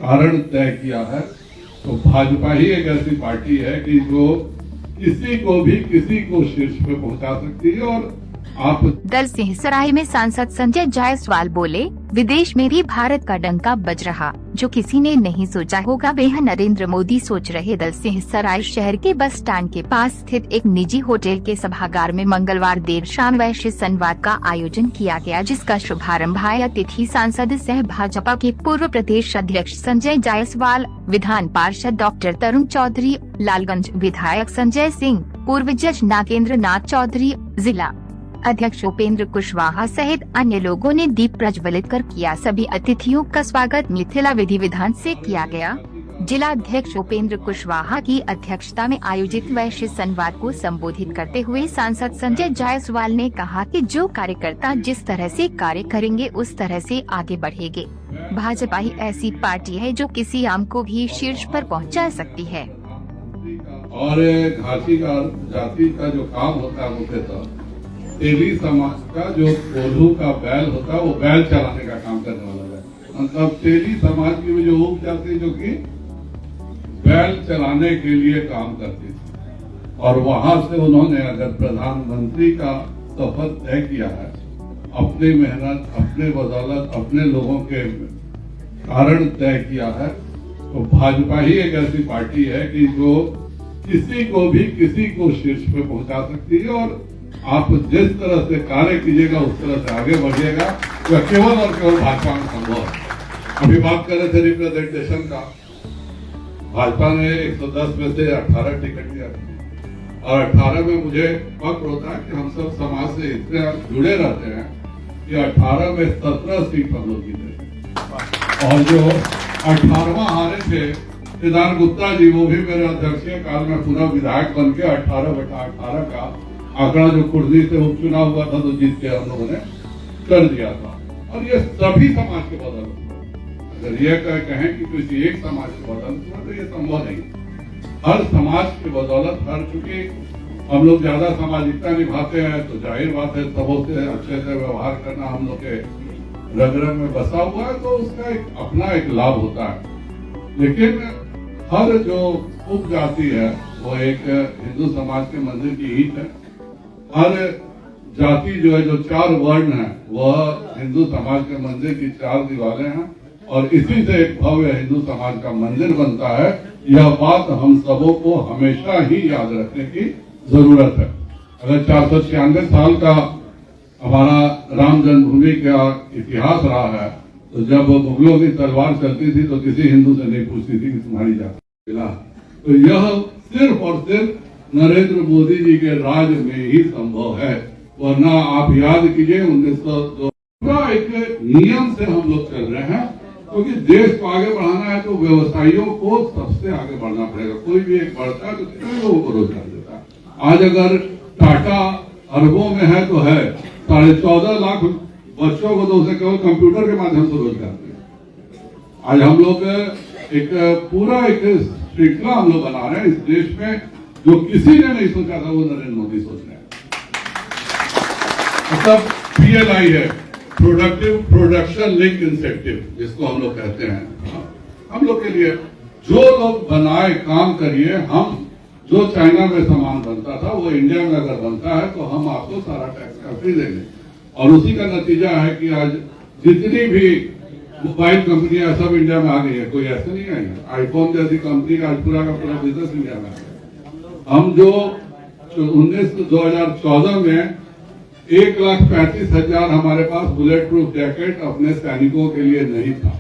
कारण तय किया है। तो भाजपा ही एक ऐसी पार्टी है कि जो किसी को भी किसी को शीर्ष पे पहुंचा सकती है। और आप दलसिंहसराय में सांसद संजय जायसवाल बोले, विदेश में भी भारत का डंका बज रहा, जो किसी ने नहीं सोचा होगा वह नरेंद्र मोदी सोच रहे। दलसिंहसराय शहर के बस स्टैंड के पास स्थित एक निजी होटल के सभागार में मंगलवार देर शाम वैश्य संवाद का आयोजन किया गया, जिसका शुभारंभ अतिथि सांसद सह भाजपा के पूर्व प्रदेश अध्यक्ष संजय जायसवाल, विधान पार्षद डॉक्टर तरुण चौधरी, लालगंज विधायक संजय सिंह, पूर्व जज नागेंद्र नाथ चौधरी, जिला अध्यक्ष उपेंद्र कुशवाहा सहित अन्य लोगों ने दीप प्रज्वलित कर किया। सभी अतिथियों का स्वागत मिथिला विधि विधान से किया गया। जिला अध्यक्ष उपेंद्र कुशवाहा की अध्यक्षता में आयोजित वैश्य संवाद को संबोधित करते हुए सांसद संजय जायसवाल ने कहा कि जो कार्यकर्ता जिस तरह से कार्य करेंगे उस तरह से आगे बढ़ेंगे। भाजपा ही ऐसी पार्टी है जो किसी आम को भी शीर्ष पर पहुंचा सकती है। और घासी का जाति का जो काम होता है मुख्यतः तेली समाज का जो कोल्हू का बैल होता है, वो बैल चलाने का काम करने वाला है। मतलब तेली समाज की जो उप जाति जो कि बैल चलाने के लिए काम करती थी, और वहां से उन्होंने अगर प्रधानमंत्री का सफर तय किया है, अपनी मेहनत, अपने बदौलत, अपने लोगों के कारण तय किया है, तो भाजपा ही एक ऐसी पार्टी है कि जो किसी को भी किसी को शीर्ष पे पहुंचा सकती है। और आप जिस तरह से कार्य कीजिएगा उस तरह से आगे बढ़िएगा, वह केवल और केवल भाजपा में संभव है। अभी बात कर रहे थे रिप्रेजेंटेशन का, भाजपा ने 110 में से 18 टिकट दिया, और 18 में मुझे फक्र होता है कि हम सब समाज से इतने जुड़े रहते हैं कि 18 में 17 सीट हम लोग जीते। और जो 18वां हारे थे केदार गुप्ता जी, वो भी मेरे अध्यक्षीय काल में पूरा विधायक बन के 18/18 का आंकड़ा जो कुर्सी से उपचुनाव हुआ था तो जीत के हम लोगों ने कर दिया था। और ये सभी समाज के बदल, अगर ये कहें कि किसी एक समाज के बदल तो ये संभव नहीं। हर समाज की बदौलत, हर चूंकि हम लोग ज्यादा सामाजिकता निभाते हैं तो जाहिर बात है सबों से अच्छे से व्यवहार करना हम लोग के रग रग में बसा हुआ है, तो उसका एक अपना एक लाभ होता है। लेकिन हर जो उपजाति है वो एक हिंदू समाज के मंदिर की ईंट है। हर जाति जो है, जो 4 वर्ण है, वह हिंदू समाज के मंदिर की 4 दीवारें हैं, और इसी से एक भव्य हिंदू समाज का मंदिर बनता है। यह बात हम सबों को हमेशा ही याद रखने की जरूरत है। अगर 496 साल का हमारा राम जन्मभूमि का इतिहास रहा है, तो जब मुगलों की तलवार चलती थी तो किसी हिंदू से नहीं पूछती थी कि तुम्हारी जाति मिला। तो यह सिर्फ और सिर्फ नरेंद्र मोदी जी के राज में ही संभव है, वरना आप याद कीजिए 1902 का एक नियम से हम लोग चल रहे हैं, क्योंकि देश को आगे बढ़ाना है तो व्यवसायियों को सबसे आगे बढ़ना पड़ेगा। कोई भी एक बढ़ता है तो कितने लोगों को रोजगार देता है। आज अगर टाटा अरबों में है तो है, 14.5 लाख बच्चों को तो उसे केवल कंप्यूटर के माध्यम से रोजगार देगा। आज हम लोग एक पूरा एक श्रृंखला हम लोग बना रहे हैं इस देश में, जो किसी ने नहीं सोचा था वो नरेंद्र मोदी सोच रहे हैं। मतलब PLI है, प्रोडक्शन लिंक इंसेंटिव, जिसको हम लोग कहते हैं। हम लोग के लिए जो लोग बनाए काम करिए, हम जो चाइना में सामान बनता था वो इंडिया में अगर बनता है तो हम आपको सारा टैक्स का फ्री देंगे। और उसी का नतीजा है कि आज जितनी भी मोबाइल कंपनियां सब इंडिया में आ गई है, कोई ऐसे नहीं आई है। आईफोन जैसी कंपनी का आज पूरा का पूरा बिजनेस इंडिया में आ गया। हम जो 2014 में 1,35,000 हमारे पास बुलेट प्रूफ जैकेट अपने सैनिकों के लिए नहीं था,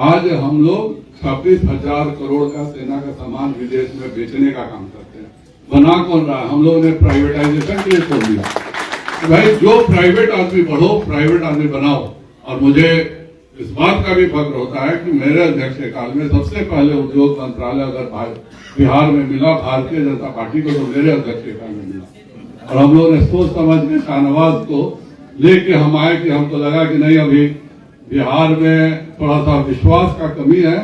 आज हम लोग 26,000 करोड़ का सेना का सामान विदेश में बेचने का काम करते हैं। बना कौन रहा है? हम लोगों ने प्राइवेटाइजेशन के लिए खोल दिया। भाई जो प्राइवेट आदमी बढ़ो, प्राइवेट आदमी बनाओ। और मुझे इस बात का भी फक्र होता है कि मेरे अध्यक्ष काल में सबसे पहले उद्योग मंत्रालय अगर बिहार में मिला भारतीय जनता पार्टी को, तो मेरे अध्यक्ष काल में मिला। और हम लोगों ने सोच समझ के शाहनवाज को लेके हम आए कि हमको लगा कि नहीं, अभी बिहार में थोड़ा सा विश्वास का कमी है,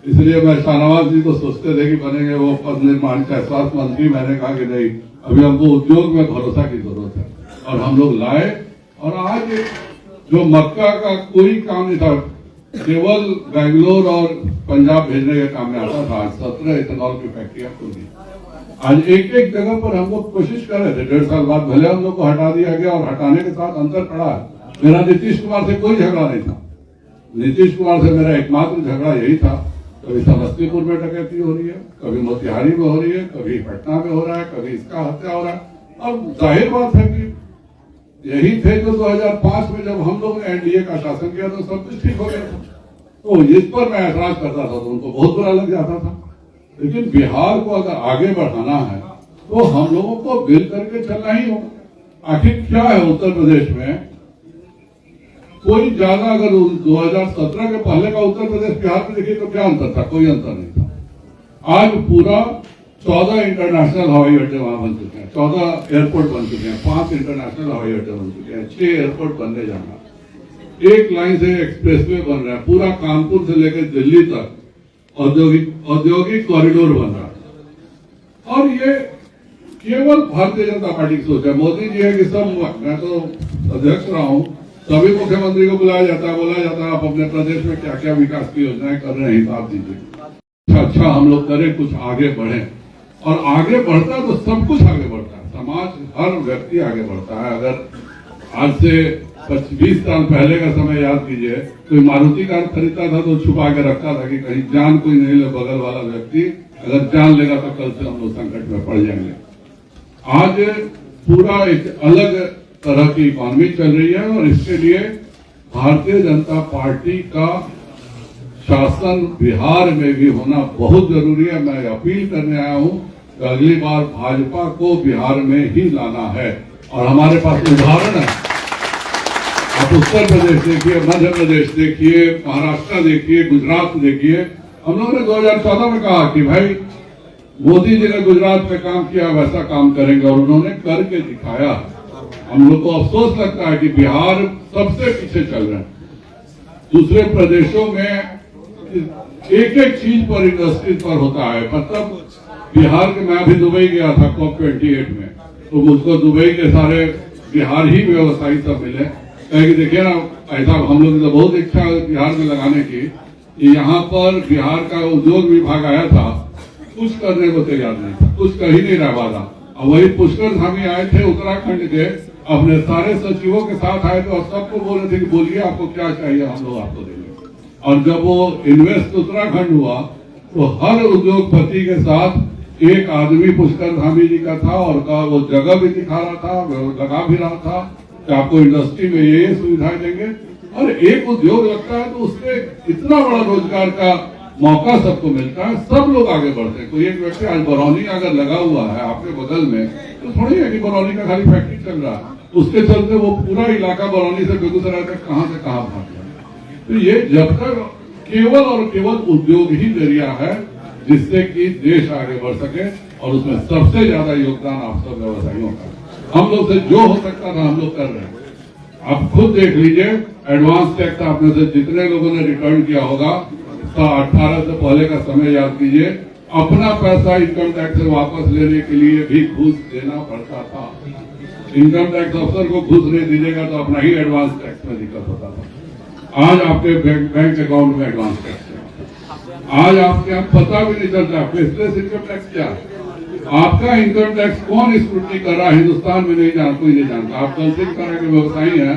इसलिए मैं शाहनवाज जी को सोचते थे कि बनेंगे वो पद निर्माण का स्वास्थ्य मंत्री। मैंने कहा कि नहीं, अभी हमको उद्योग में भरोसा की जरूरत है, और हम लोग लाए। और आज जो मक्का का कोई काम नहीं था, केवल बेंगलोर और पंजाब भेजने के काम में आता था। आज 17 इथेनॉल की फैक्ट्रियां खुल गई। आज एक एक जगह पर हम लोग कोशिश कर रहे थे। 1.5 साल बाद भले हम लोग को हटा दिया गया, और हटाने के साथ अंतर पड़ा है। मेरा नीतीश कुमार से कोई झगड़ा नहीं था। नीतीश कुमार से मेरा एकमात्र झगड़ा यही था, कभी समस्तीपुर में डकैती हो रही है, कभी मोतिहारी में हो रही है, कभी पटना में हो रहा है, कभी इसका हत्या हो रहा है। अब जाहिर बात है कि यही थे जो 2005 में जब हम लोग ने एनडीए का शासन किया तो सब कुछ ठीक हो गया था। तो इस पर मैं ऐतराज करता था तो उनको बहुत बुरा लग जाता था। लेकिन बिहार को अगर आगे बढ़ाना है तो हम लोगों को मिल करके चलना ही होगा। आखिर क्या है उत्तर प्रदेश में, कोई ज्यादा अगर 2017 के पहले का उत्तर प्रदेश बिहार में देखिए तो क्या अंतर था? कोई अंतर नहीं था। आज पूरा 14 इंटरनेशनल हवाई अड्डे वहां बन चुके हैं, 14 एयरपोर्ट बन चुके हैं, 5 इंटरनेशनल हवाई अड्डे बन चुके हैं, 6 एयरपोर्ट बनने जाना, एक लाइन से एक्सप्रेसवे बन रहा है, पूरा कानपुर से लेकर दिल्ली तक औद्योगिक कॉरिडोर बन रहा है। और ये केवल भारतीय जनता पार्टी की सोच है। मोदी जी है कि सब, मैं तो अध्यक्ष रहा हूं, सभी मुख्यमंत्री को बुलाया जाता है, बोला जाता है आप अपने प्रदेश में क्या क्या विकास की योजनाएं कर रहे हैं हिसाब दीजिए। अच्छा हम लोग करें, कुछ आगे बढ़े। और आगे बढ़ता तो सब कुछ आगे बढ़ता है, समाज हर व्यक्ति आगे बढ़ता है। अगर आज से 20 साल पहले का समय याद कीजिए, कोई मारुति कार खरीदता था तो छुपा के रखता था कि कहीं जान कोई नहीं ले, बगल वाला व्यक्ति अगर जान लेगा तो कल से हम लोग संकट में पड़ जाएंगे। आज पूरा एक अलग तरह की इकॉनमी चल रही है और इसके लिए भारतीय जनता पार्टी का शासन बिहार में भी होना बहुत जरूरी है। मैं अपील करने आया हूं कि अगली बार भाजपा को बिहार में ही लाना है और हमारे पास उदाहरण है। आप उत्तर प्रदेश देखिए, मध्य प्रदेश देखिए, महाराष्ट्र देखिए, गुजरात देखिए। हम लोगों ने 2014 में कहा कि भाई मोदी जी ने गुजरात में काम किया वैसा काम करेंगे और उन्होंने करके दिखाया। हम लोग को अफसोस लगता है कि बिहार सबसे पीछे चल रहे हैं। दूसरे प्रदेशों में एक एक चीज पर इंडस्ट्रीज पर होता है। मतलब बिहार के, मैं अभी दुबई गया था COP28 में, तो मुझको दुबई के सारे बिहार ही व्यवसायी सब मिले। कहे कि देखिए ना, ऐसा हम लोग तो बहुत इच्छा है बिहार में लगाने की। यहाँ पर बिहार का उद्योग विभाग आया था, कुछ करने को तैयार नहीं था, कुछ कर ही नहीं रहा वाला। और वही पुष्कर धामी आए थे उत्तराखंड के, अपने सारे सचिवों के साथ आए थे और सबको बोल रहे थे कि बोलिए आपको क्या चाहिए, हम लोग आपको देंगे। और जब वो इन्वेस्ट उत्तराखंड हुआ तो हर उद्योगपति के साथ एक आदमी पुष्कर धामी जी का था और का वो जगह भी दिखा रहा था, लगा भी रहा था कि आपको इंडस्ट्री में ये सुविधाएं देंगे। और एक उद्योग लगता है तो उससे इतना बड़ा रोजगार का मौका सबको मिलता है, सब लोग आगे बढ़ते हैं। कोई एक व्यक्ति आज बरौनी अगर लगा हुआ है आपके बगल में, तो थोड़ी है कि बरौनी का खाली फैक्ट्री चल रहा है, उसके चलते वो पूरा इलाका बरौनी से बेगूसराय तक कहां से कहां भाग गया। तो ये जब तक केवल और केवल उद्योग ही जरिया है जिससे कि देश आगे बढ़ सके, और उसमें सबसे ज्यादा योगदान आप सब व्यवसायियों का। हम लोग से जो हो सकता था हम लोग कर रहे हैं। आप खुद देख लीजिए, एडवांस टैक्स आपने से जितने लोगों ने रिटर्न किया होगा, 18 से पहले का समय याद कीजिए, अपना पैसा इनकम टैक्स से वापस लेने के लिए भी घूस देना पड़ता था। इनकम टैक्स अफसर को घूस नहीं दीजिएगा तो अपना ही एडवांस टैक्स में दिक्कत होता था। आज आपके बैंक अकाउंट में एडवांस टैक्स है। आज आपके यहाँ पता भी नहीं चलता फेसलेस इनकम टैक्स क्या है। आपका इनकम टैक्स कौन स्क्रूटनी कर रहा है हिंदुस्तान में नहीं जान, कोई नहीं जानता। आप कल तरह के व्यवसायी हैं,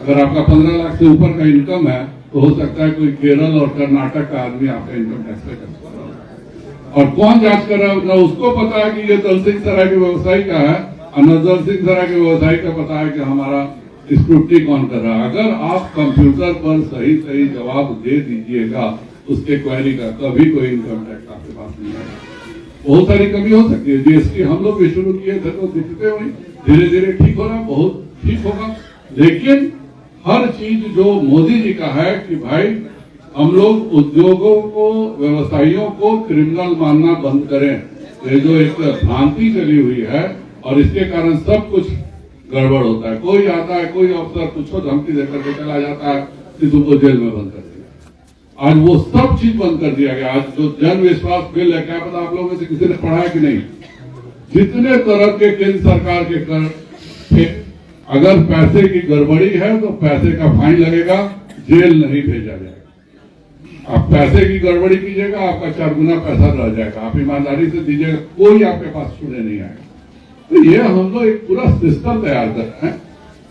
अगर आपका 15 लाख से ऊपर का इनकम है तो हो सकता है कोई केरल और कर्नाटक का आदमी आपका इनकम टैक्स पे टैक्स कर रहा है। और कौन जांच कर रहा है, ना उसको पता है कि ये दलसिंह सराय के व्यवसायी का है, और न दलसिंह सराय के व्यवसायी का पता है कि हमारा स्क्रूटनी कौन कर रहा है। अगर आप कंप्यूटर पर सही सही जवाब दे दीजिएगा उसके क्वेरी का, कभी कोई इनकम टैक्स आपके पास नहीं आएगा। बहुत सारी कमी हो सकती है। जीएसटी हम लोग भी शुरू किए थे तो दिखते हुए धीरे धीरे ठीक हो रहा, बहुत ठीक होगा। लेकिन हर चीज जो मोदी जी का है कि भाई हम लोग उद्योगों को, व्यवसायियों को क्रिमिनल मानना बंद करें। ये जो एक भ्रांति चली हुई है और इसके कारण सब कुछ गड़बड़ होता है। कोई आता है, कोई अफसर कुछ धमकी देकर के चला जाता है कि तुमको जेल में बंद कर दिया। आज वो सब चीज बंद कर दिया गया। आज जो जन विश्वास बिल है, क्या पता आप लोगों में से किसी ने पढ़ा है कि नहीं, जितने तरह के केंद्र सरकार के कर थे, अगर पैसे की गड़बड़ी है तो पैसे का फाइन लगेगा, जेल नहीं भेजा जाएगा। आप पैसे की गड़बड़ी कीजिएगा, आपका 4 गुना पैसा रह जाएगा। आप ईमानदारी से दीजिएगा, कोई आपके पास छूने नहीं आएगा। तो ये हम लोग एक पूरा सिस्टम तैयार कर रहे हैं।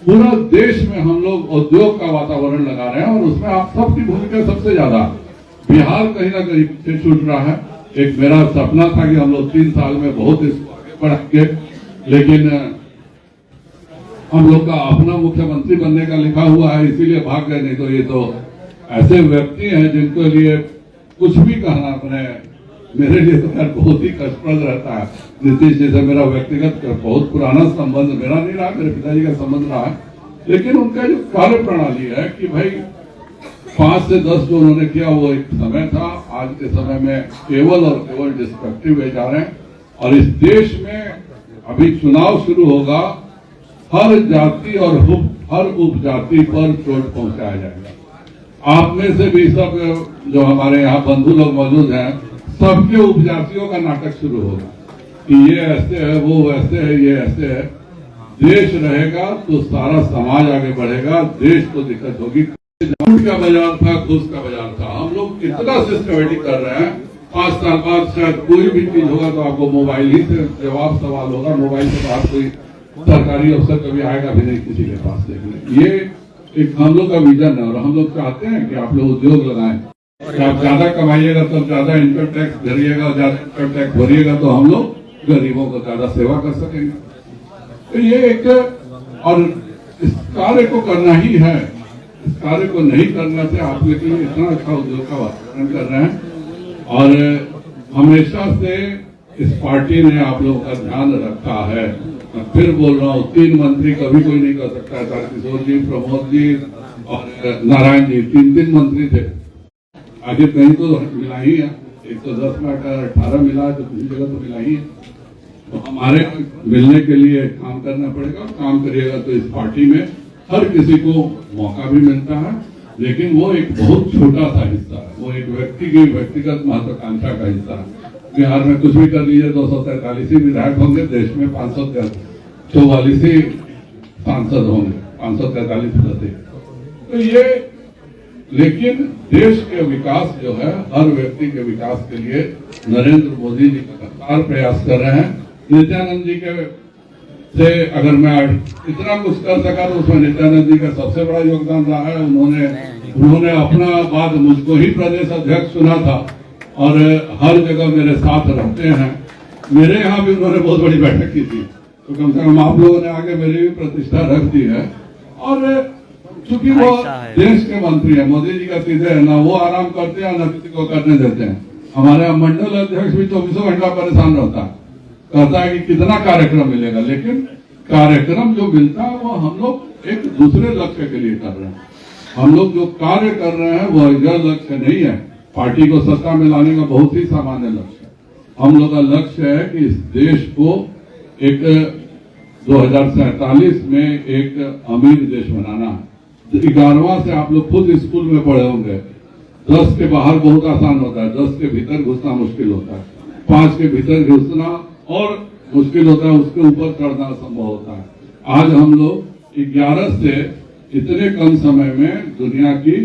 पूरा देश में हम लोग उद्योग का वातावरण लगा रहे हैं और उसमें आप सबकी भूमिका सबसे ज्यादा। बिहार कहीं ना कहीं पीछे छूट रहा है। एक मेरा सपना था कि हम लोग 3 साल में बहुत इसको आगे बढ़ाएंगे, लेकिन हम लोग का अपना मुख्यमंत्री बनने का लिखा हुआ है, इसीलिए भाग गए। नहीं तो ये तो ऐसे व्यक्ति हैं जिनके लिए कुछ भी कहना अपने, मेरे लिए तो खैर बहुत ही कष्टप्रद रहता है। नीतीश जी से मेरा व्यक्तिगत बहुत पुराना संबंध मेरा नहीं रहा, मेरे पिताजी का संबंध रहा है, लेकिन उनका जो कार्य प्रणाली है कि भाई 5 से 10 जो उन्होंने किया वो एक समय था। आज के समय में केवल और केवल डिस्ट्रक्टिव वे जा रहे हैं। और इस देश में अभी चुनाव शुरू होगा, हर जाति और हर उपजाति पर चोट पहुंचाया जाएगा। आप में से भी सब जो हमारे यहाँ बंधु लोग मौजूद हैं, सबके उपजातियों का नाटक शुरू होगा कि ये ऐसे है, वो वैसे है, ये ऐसे है। देश रहेगा तो सारा समाज आगे बढ़ेगा, देश को दिक्कत होगी। झूठ का बाजार था, घूस का बाजार था। हम लोग कितना सिस्टमेटिक कर रहे हैं। 5 साल बाद शायद कोई भी चीज होगा तो आपको मोबाइल ही से जवाब सवाल होगा। मोबाइल के बाद कोई सरकारी अफसर कभी आएगा भी नहीं किसी के पास देखने। ये एक हम लोग का विजन है और हम लोग चाहते हैं कि आप लोग उद्योग लगाएं। कि आप ज्यादा कमाइएगा तो ज्यादा इनकम टैक्स भरिएगा, ज्यादा इनकम टैक्स भरिएगा तो हम लोग गरीबों को ज्यादा सेवा कर सकेंगे। तो ये एक, और इस कार्य को करना ही है। इस कार्य को नहीं करने से आप लेकिन इतना अच्छा उद्योग का वातावरण कर रहे हैं। और हमेशा से इस पार्टी ने आप लोगों का ध्यान रखा है। मैं फिर बोल रहा हूँ, 3 मंत्री कभी कोई नहीं कर सकता था। किशोर जी, प्रमोद जी और नारायण जी, 3 मंत्री थे। आगे कहीं तो मिला ही है। एक तो 10 में 18 मिला, तो किसी जगह तो मिला ही है। तो हमारे मिलने के लिए काम करना पड़ेगा। काम करिएगा तो इस पार्टी में हर किसी को मौका भी मिलता है, लेकिन वो एक बहुत छोटा सा हिस्सा है। वो एक व्यक्ति की व्यक्तिगत महत्वाकांक्षा का हिस्सा है। बिहार में कुछ भी कर लीजिए, 243 ही विधायक होंगे, देश में 544 ही सांसद होंगे, 543 प्रति। तो ये, लेकिन देश के विकास जो है, हर व्यक्ति के विकास के लिए नरेंद्र मोदी जी लगातार प्रयास कर रहे हैं। नित्यानंद जी के से अगर मैं इतना कुछ कर सका तो उसमें नित्यानंद जी का सबसे बड़ा योगदान रहा है। उन्होंने अपना बाद मुझको ही प्रदेश अध्यक्ष चुना था और हर जगह मेरे साथ रहते हैं। मेरे यहाँ भी उन्होंने बहुत बड़ी बैठक की थी, तो कम से कम आप लोगों ने आगे मेरी भी प्रतिष्ठा रख दी है। और चूंकि वो देश के मंत्री है, मोदी जी का सीधे है, ना वो आराम करते हैं ना किसी को करने देते हैं। हमारे मंडल अध्यक्ष भी 24 घंटा परेशान रहता है, कहता है कि कितना कार्यक्रम मिलेगा, लेकिन कार्यक्रम जो मिलता है वो हम लोग एक दूसरे लक्ष्य के लिए कर रहे हैं। हम लोग जो कार्य कर रहे हैं वो यह लक्ष्य नहीं है पार्टी को सत्ता में लाने का, बहुत ही सामान्य लक्ष्य है। हम लोग का लक्ष्य है कि इस देश को एक 2047 में एक अमीर देश बनाना है। 11वां से आप लोग खुद स्कूल में पढ़े होंगे। 10 के बाहर बहुत आसान होता है, 10 के भीतर घुसना मुश्किल होता है, 5 के भीतर घुसना और मुश्किल होता है, उसके ऊपर चढ़ना संभव होता है। आज हम लोग 11 से इतने कम समय में दुनिया की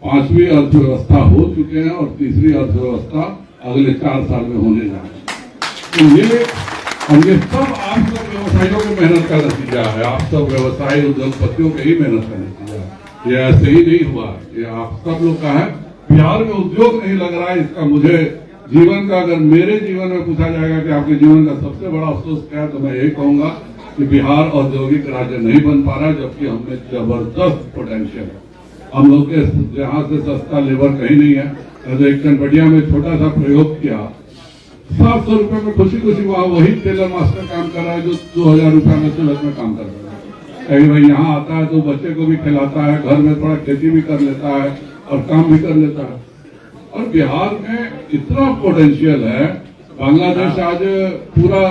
5वीं अर्थव्यवस्था हो चुके हैं और 3री अर्थव्यवस्था अगले 4 साल में होने जा रही है। तो ये सब आप सब व्यवसायियों की मेहनत का नतीजा है। आप सब व्यवसायी उद्योगपतियों के ही मेहनत का नतीजा है। ये ऐसे ही नहीं हुआ, ये आप सब लोग का है। बिहार में उद्योग नहीं लग रहा है, इसका मुझे जीवन का, अगर मेरे जीवन में पूछा जाएगा कि आपके जीवन का सबसे बड़ा अफसोस क्या है, तो मैं यही कहूंगा कि बिहार औद्योगिक राज्य नहीं बन पा रहा, जबकि हमें जबरदस्त पोटेंशियल है। हम लोग के यहाँ से सस्ता लेबर कहीं नहीं है। तो एक कनपटिया में छोटा सा प्रयोग किया, 700 रुपए में खुशी खुशी वहाँ वही टेलर मास्टर काम कर रहा है जो 2000 रुपए में सूरत में काम कर रहा है। कहीं भाई यहाँ आता है तो बच्चे को भी खिलाता है, घर में थोड़ा खेती भी कर लेता है और काम भी कर लेता है। और बिहार में इतना पोटेंशियल है। बांग्लादेश आज पूरा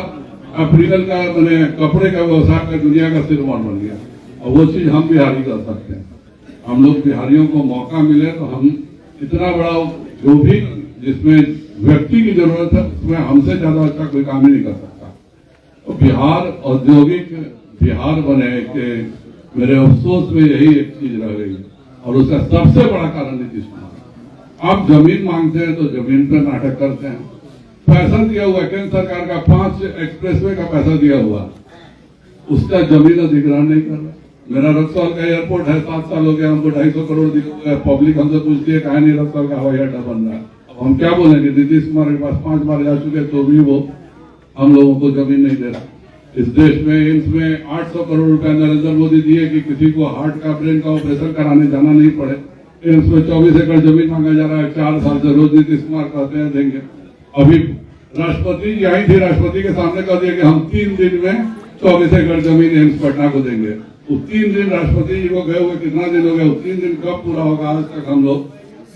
अप्रियल का मैंने कपड़े का व्यवसाय का दुनिया का सिरमौर बन गया, और वो चीज हम बिहारी कर सकते हैं। हम लोग बिहारियों को मौका मिले तो हम इतना बड़ा, जो भी जिसमें व्यक्ति की जरूरत है उसमें हमसे ज्यादा अच्छा कोई काम ही नहीं कर सकता। तो बिहार औद्योगिक बिहार बने के मेरे अफसोस में यही एक चीज रह गई, और उसका सबसे बड़ा कारण नीतीश कुमार। आप जमीन मांगते हैं तो जमीन पे नाटक करते हैं। पैसा दिया हुआ केंद्र सरकार का 5 एक्सप्रेसवे का पैसा दिया हुआ, उसका जमीन अधिग्रहण नहीं कर रहा। मेरा रक्सौल का एयरपोर्ट है, 7 साल हो गया, हमको 250 करोड़ दिए। पब्लिक हमसे पूछती है कहा नहीं रक्सौल का हवाई अड्डा बन रहा है। अब हम क्या बोलेंगे? नीतीश कुमार के पास 5 बार जा चुके तो भी वो हम लोगों को जमीन नहीं दे रहा। इस देश में एम्स में 800 करोड़ रुपया नरेंद्र मोदी दिए कि किसी को हार्ट का, ब्रेन का ऑपरेशन कराने जाना नहीं पड़े। एम्स में 24 एकड़ जमीन मांगा जा रहा है। 4 साल से रोज नीतीश कुमार कहते हैं देंगे। अभी राष्ट्रपति यही थी, राष्ट्रपति के सामने कह दिया कि हम 3 दिन में 24 एकड़ जमीन एम्स पटना को देंगे। वो 3 दिन राष्ट्रपति जी को गए हुए कितना दिन हो गया? 3 दिन कब पूरा होगा? आज तक हम लोग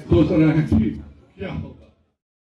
सोच रहे हैं कि क्या होगा।